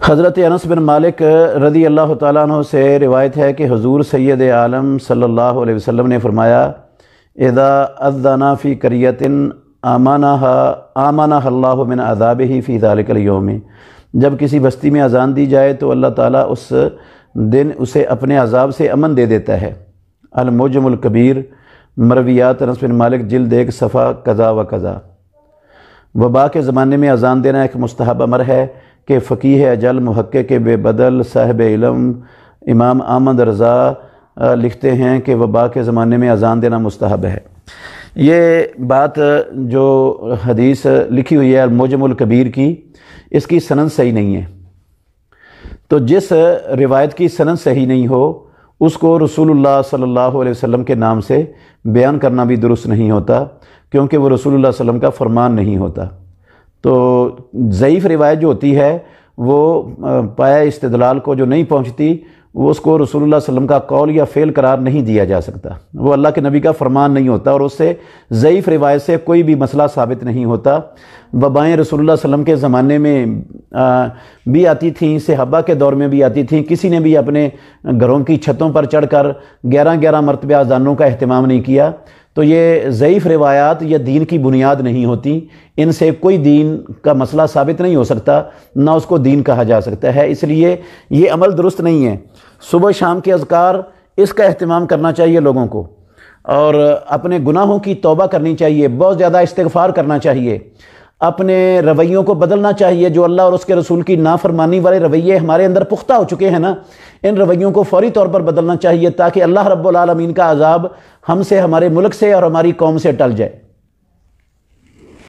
حضرت انس بن مالک رضی اللہ تعالیٰ عنہ سے روایت ہے کہ حضور سید عالم صلی اللہ علیہ وسلم نے فرمایا، اذا اذن فی قریۃ آمنہ اللہ من عذابہ فی ذلک اليوم، جب کسی بستی میں اذان دی جائے تو اللہ تعالیٰ اس دن اسے اپنے عذاب سے امن دے دیتا ہے۔ المعجم الکبیر، مرویات انس بن مالک، جلد 1، صفحہ قضا و قضا۔ وبا کے زمانے میں اذان دینا ایک مستحب امر ہے کہ فقیہ اجل محقق بے بدل صاحب علم امام احمد رضا لکھتے ہیں کہ وبا کے زمانے میں اذان دینا مستحب ہے۔ یہ بات جو حدیث لکھی ہوئی ہے المعجم الکبیر کی، اس کی سند صحیح نہیں ہے، تو جس روایت کی سند صحیح نہیں ہو اس کو رسول اللہ صلی اللہ علیہ وسلم کے نام سے بیان کرنا بھی درست نہیں ہوتا، کیونکہ وہ رسول اللہ صلی اللہ علیہ وسلم کا فرمان نہیں ہوتا۔ تو ضعیف روایت جو ہوتی ہے وہ پایہ استدلال کو جو نہیں پہنچتی، وہ اس کو رسول اللہ صلی اللہ علیہ وسلم کا قول یا فعل قرار نہیں دیا جا سکتا، وہ اللہ کے نبی کا فرمان نہیں ہوتا، اور اس سے ضعیف روایت سے کوئی بھی مسئلہ ثابت نہیں ہوتا۔ وبائیں رسول اللہ صلی اللہ علیہ وسلم کے زمانے میں بھی آتی تھیں، صحابہ کے دور میں بھی آتی تھیں، کسی نے بھی اپنے گھروں کی چھتوں پر چڑھ کر 11 مرتبہ اذانوں کا اہتمام نہیں کیا۔ تو یہ ضعیف روایات یہ دین کی بنیاد نہیں ہوتی، ان سے کوئی دین کا مسئلہ ثابت نہیں ہو سکتا، نہ اس کو دین کہا جا سکتا ہے، اس لیے یہ عمل درست نہیں ہے۔ صبح شام کے اذکار، اس کا اہتمام کرنا چاہیے لوگوں کو، اور اپنے گناہوں کی توبہ کرنی چاہیے، بہت زیادہ استغفار کرنا چاہیے، اپنے رویوں کو بدلنا چاہیے۔ جو اللہ اور اس کے رسول کی نافرمانی والے رویے ہمارے اندر پختہ ہو چکے ہیں نا، ان رویوں کو فوری طور پر بدلنا چاہیے، تاکہ اللہ رب العالمین کا عذاب ہم سے، ہمارے ملک سے اور ہماری قوم سے ٹل جائے۔